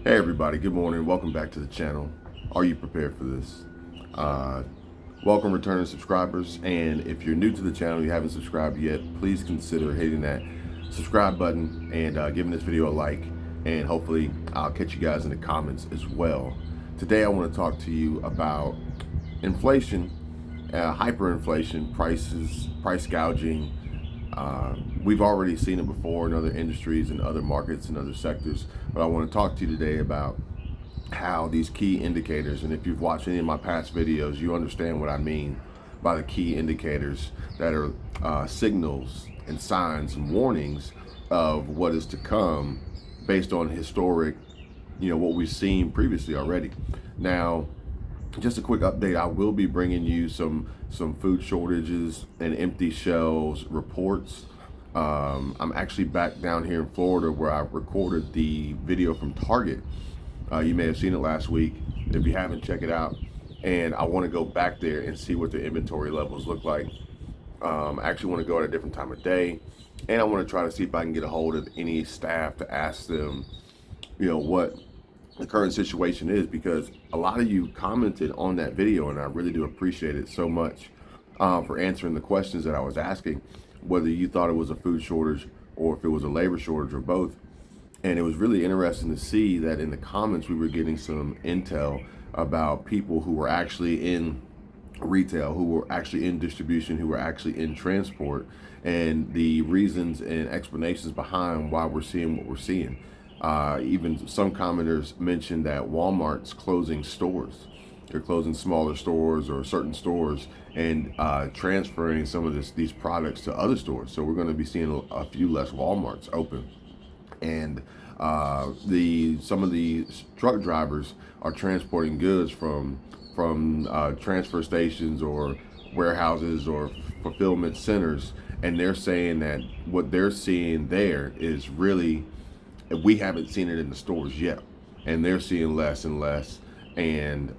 Hey everybody, good morning. Welcome back to the channel. Are you prepared for this? Welcome returning subscribers, and if you're new to the channel, you haven't subscribed yet, please consider hitting that subscribe button and giving this video a like, and hopefully I'll catch you guys in the comments as well. Today I want to talk to you about inflation, hyperinflation, price gouging. We've already seen it before in other industries and other markets and other sectors, but I want to talk to you today about how these key indicators, and if you've watched any of my past videos, you understand what I mean by the key indicators that are signals and signs and warnings of what is to come based on historic, what we've seen previously already. Now, just a quick update, I will be bringing you some food shortages and empty shelves reports. I'm actually back down here in Florida where I recorded the video from Target. You may have seen it last week. If you haven't, check it out. And I want to go back there and see what the inventory levels look like. I actually want to go at a different time of day, and I want to try to see if I can get a hold of any staff to ask them, what the current situation is, because a lot of you commented on that video, and I really do appreciate it so much for answering the questions that I was asking, whether you thought it was a food shortage or if it was a labor shortage or both. And it was really interesting to see that in the comments we were getting some intel about people who were actually in retail, who were actually in distribution, who were actually in transport, and the reasons and explanations behind why we're seeing what we're seeing. Even some commenters mentioned that Walmart's closing stores. They're closing smaller stores or certain stores and transferring some of these products to other stores. So we're going to be seeing a few less Walmarts open. And some of the truck drivers are transporting goods from transfer stations or warehouses or fulfillment centers, and they're saying that what they're seeing there is really, we haven't seen it in the stores yet, and they're seeing less and less. And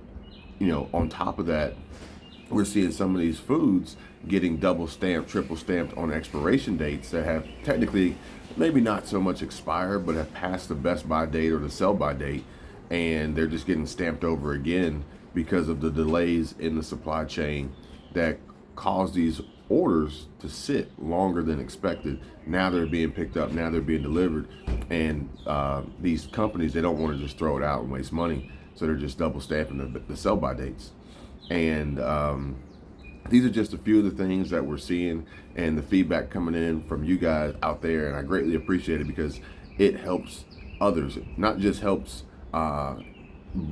on top of that, we're seeing some of these foods getting double stamped, triple stamped on expiration dates that have technically maybe not so much expired, but have passed the best by date or the sell by date, and they're just getting stamped over again because of the delays in the supply chain that cause these orders to sit longer than expected. Now they're being picked up, now they're being delivered, and these companies, they don't want to just throw it out and waste money, so they're just double stamping the sell by dates. And these are just a few of the things that we're seeing and the feedback coming in from you guys out there, and I greatly appreciate it because it helps others. It not just helps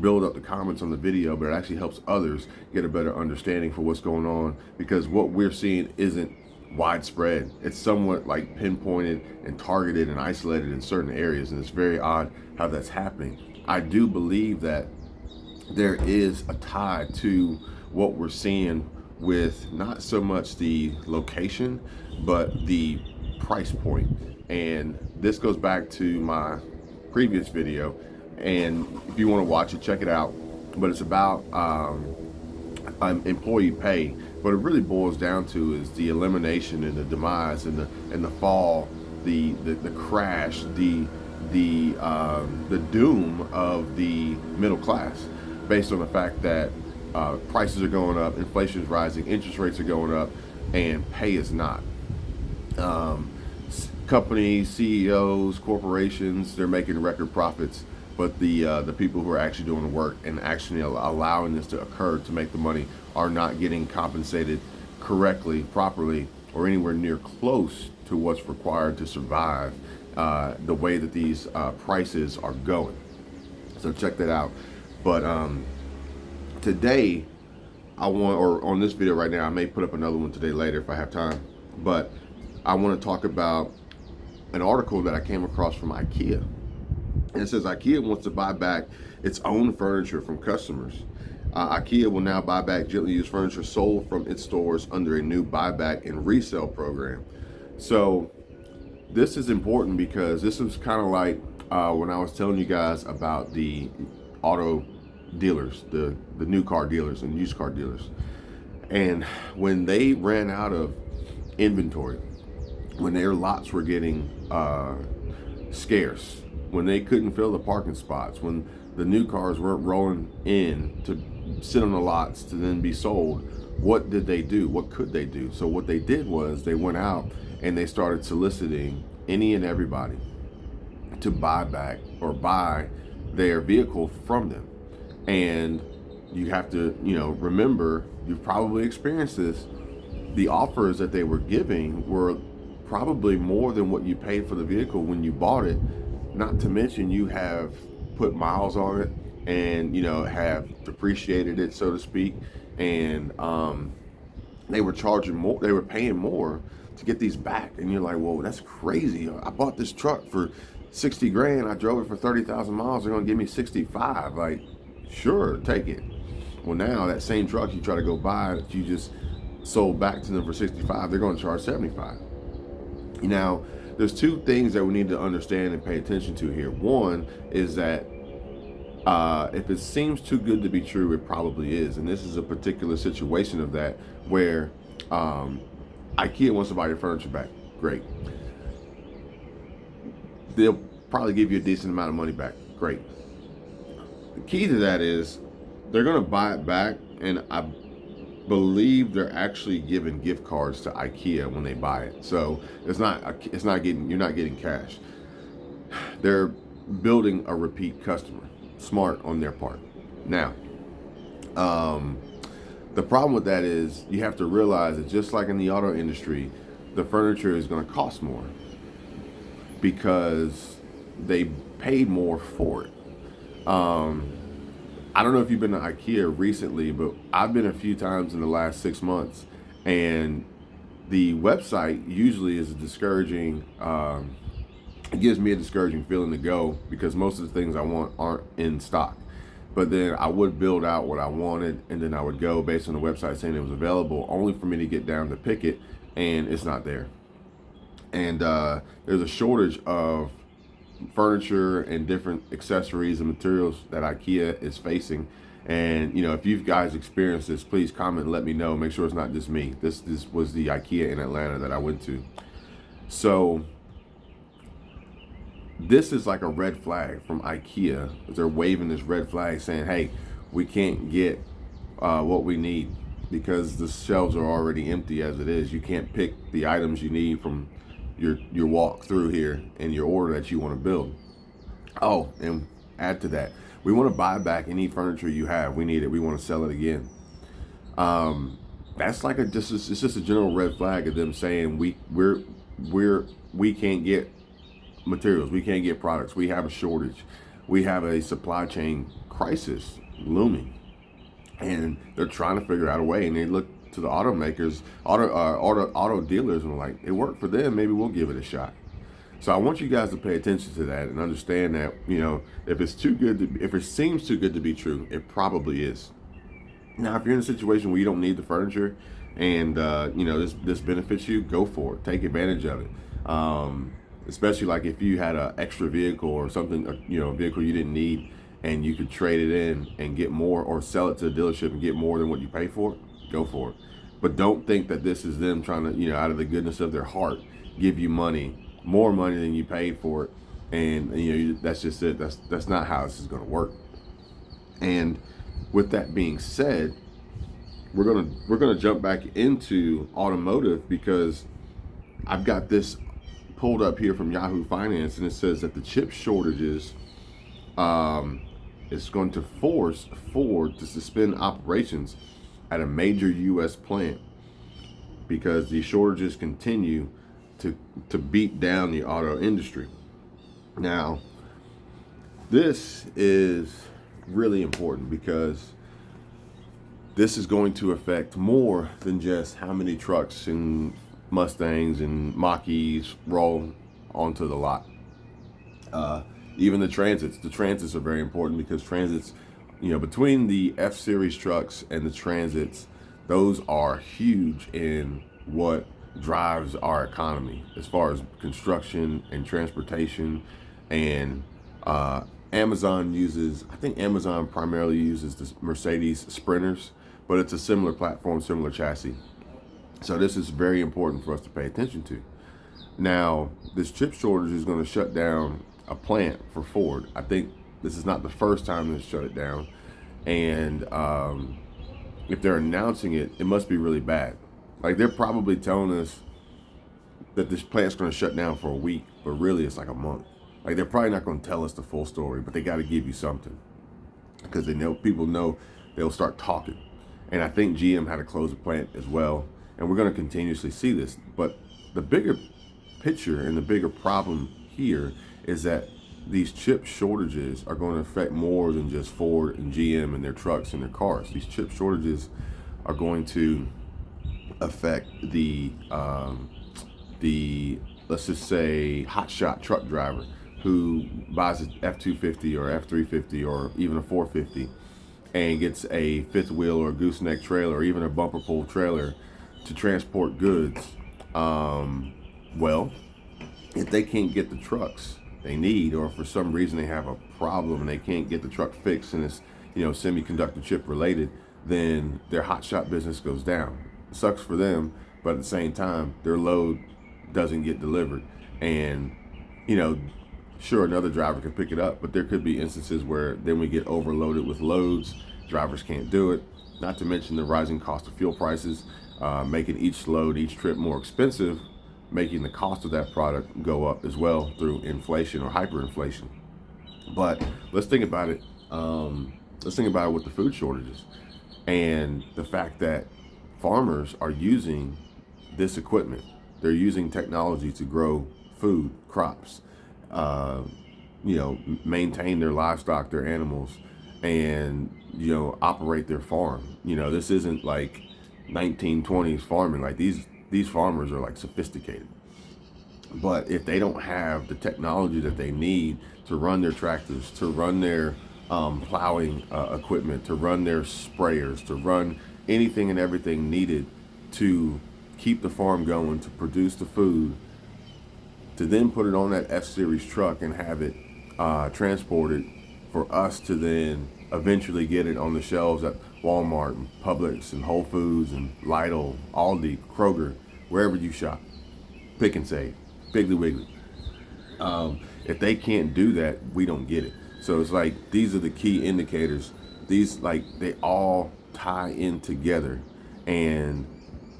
build up the comments on the video, but it actually helps others get a better understanding for what's going on, because what we're seeing isn't widespread. It's somewhat like pinpointed and targeted and isolated in certain areas, and it's very odd how that's happening. I do believe that there is a tie to what we're seeing with not so much the location, but the price point. And this goes back to my previous video, and if you want to watch it, check it out. But it's about employee pay. What it really boils down to is the elimination and the demise and the fall, the crash, the doom of the middle class, based on the fact that prices are going up, inflation is rising, interest rates are going up, and pay is not. Companies, CEOs, corporations, they're making record profits, but the people who are actually doing the work and actually allowing this to occur to make the money are not getting compensated correctly, properly, or anywhere near close to what's required to survive the way that these prices are going. So check that out. But today or on this video right now, I may put up another one today later if I have time, but I want to talk about an article that I came across from IKEA. And it says IKEA wants to buy back its own furniture from customers. IKEA will now buy back gently used furniture sold from its stores under a new buyback and resale program. So this is important because this is kind of like when I was telling you guys about the auto dealers, the new car dealers and used car dealers. And when they ran out of inventory, when their lots were getting scarce, when they couldn't fill the parking spots, when the new cars weren't rolling in to sit on the lots to then be sold, what did they do? What could they do? So what they did was they went out and they started soliciting any and everybody to buy back or buy their vehicle from them. And you have to, remember, you've probably experienced this. The offers that they were giving were probably more than what you paid for the vehicle when you bought it. Not to mention you have put miles on it and, have depreciated it, so to speak. And they were charging more, they were paying more to get these back. And you're like, whoa, that's crazy. I bought this truck for 60 grand. I drove it for 30,000 miles. They're going to give me 65. Like, sure, take it. Well, now that same truck you try to go buy that you just sold back to them for 65, they're going to charge 75. Now, there's two things that we need to understand and pay attention to here. One is that if it seems too good to be true, it probably is. And this is a particular situation of that where IKEA wants to buy your furniture back. Great. They'll probably give you a decent amount of money back. Great. The key to that is they're going to buy it back, and I believe they're actually giving gift cards to IKEA when they buy it. So you're not getting cash. They're building a repeat customer. Smart on their part. Now, the problem with that is you have to realize that just like in the auto industry, the furniture is going to cost more because they paid more for it. I don't know if you've been to IKEA recently, but I've been a few times in the last 6 months, and the website usually is discouraging. It gives me a discouraging feeling to go because most of the things I want aren't in stock. But then I would build out what I wanted, and then I would go based on the website saying it was available, only for me to get down to pick it, and it's not there. And there's a shortage of furniture and different accessories and materials that IKEA is facing. And if you guys experienced this, please comment and let me know. Make sure it's not just me. This was the IKEA in Atlanta that I went to. So this is like a red flag from IKEA. They're waving this red flag saying, hey, we can't get what we need because the shelves are already empty as it is. You can't pick the items you need from your walk through here and your order that you want to build. Oh, and add to that, we want to buy back any furniture you have. We need it. We want to sell it again. That's like it's just a general red flag of them saying we can't get materials, we can't get products, we have a shortage, we have a supply chain crisis looming, and they're trying to figure out a way. And they look to the automakers, auto dealers, and like, it worked for them, maybe we'll give it a shot. So I want you guys to pay attention to that and understand that if it's too good if it seems too good to be true, it probably is. Now, if you're in a situation where you don't need the furniture and this benefits you, go for it, take advantage of it. Especially like if you had an extra vehicle or something, a vehicle you didn't need, and you could trade it in and get more, or sell it to the dealership and get more than what you pay for it, go for it. But don't think that this is them trying to, out of the goodness of their heart, give you more money than you paid for it. And that's just it. That's not how this is going to work. And with that being said, we're gonna jump back into automotive because I've got this pulled up here from Yahoo Finance, and it says that the chip shortages is going to force Ford to suspend operations at a major U.S. plant because the shortages continue to beat down the auto industry. Now, this is really important because this is going to affect more than just how many trucks and Mustangs and Mach-E's roll onto the lot. Even the Transits are very important because Transits, between the F-Series trucks and the Transits, those are huge in what drives our economy as far as construction and transportation. And I think Amazon primarily uses the Mercedes Sprinters, but it's a similar platform, similar chassis. So this is very important for us to pay attention to. Now, this chip shortage is going to shut down a plant for Ford. I think this is not the first time they've shut it down. And if they're announcing it, it must be really bad. Like, they're probably telling us that this plant's going to shut down for a week, but really it's like a month. Like, they're probably not going to tell us the full story, but they got to give you something, because they know, people know they'll start talking. And I think GM had to close the plant as well. And we're going to continuously see this. But the bigger picture and the bigger problem here is that these chip shortages are going to affect more than just Ford and GM and their trucks and their cars. These chip shortages are going to affect the let's just say hotshot truck driver who buys an F-250 or F-350 or even a 450 and gets a fifth wheel or a gooseneck trailer or even a bumper pull trailer to transport goods. Well, if they can't get the trucks they need, or for some reason they have a problem and they can't get the truck fixed and it's, you know, semiconductor chip related, then their hotshot business goes down. It sucks for them, but at the same time, their load doesn't get delivered. And, you know, sure, another driver can pick it up, but there could be instances where then we get overloaded with loads. Drivers can't do it. Not to mention the rising cost of fuel prices, making each load, each trip more expensive, making the cost of that product go up as well through inflation or hyperinflation. But let's think about it. Let's think about it with the food shortages and the fact that farmers are using this equipment. They're using technology to grow food, crops, you know, maintain their livestock, their animals, and, you know, operate their farm. You know, this isn't like 1920s farming. Like, these farmers are like sophisticated. But if they don't have the technology that they need to run their tractors, to run their plowing equipment, to run their sprayers, to run anything and everything needed to keep the farm going, to produce the food, to then put it on that F-Series truck and have it transported for us to then eventually get it on the shelves at Walmart and Publix and Whole Foods and Lidl, Aldi, Kroger, wherever you shop, Pick and Save, Piggly Wiggly. If they can't do that, we don't get it. So it's like, these are the key indicators. These, like, they all tie in together, and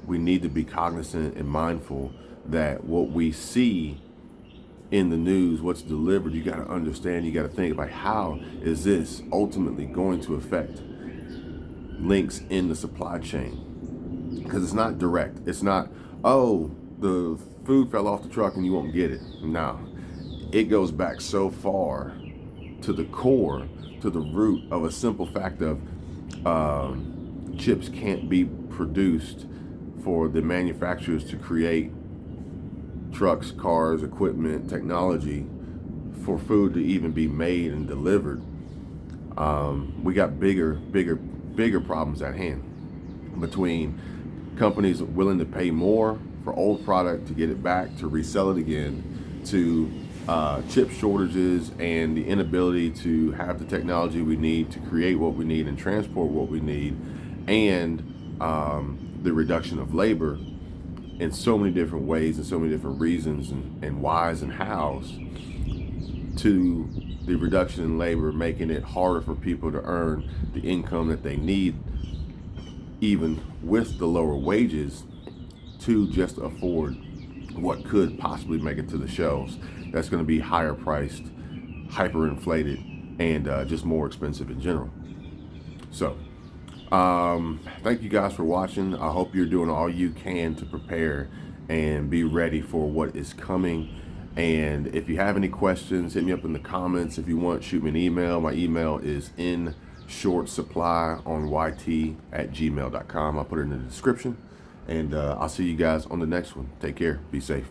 we need to be cognizant and mindful that what we see in the news, what's delivered, you got to understand, you got to think about how is this ultimately going to affect links in the supply chain. Because it's not direct. It's not, oh, the food fell off the truck and you won't get it. No, it goes back so far to the core, to the root of a simple fact of chips can't be produced for the manufacturers to create trucks, cars, equipment, technology for food to even be made and delivered. We got bigger problems at hand, between companies willing to pay more for old product to get it back, to resell it again, to chip shortages and the inability to have the technology we need to create what we need and transport what we need, and the reduction of labor in so many different ways and so many different reasons and whys and hows, to the reduction in labor making it harder for people to earn the income that they need, even with the lower wages, to just afford what could possibly make it to the shelves. That's going to be higher priced, hyperinflated, and just more expensive in general. So thank you guys for watching. I hope you're doing all you can to prepare and be ready for what is coming. And if you have any questions, hit me up in the comments. If you want, shoot me an email. My email is inshortsupplyonyt@gmail.com. I'll put it in the description. And I'll see you guys on the next one. Take care. Be safe.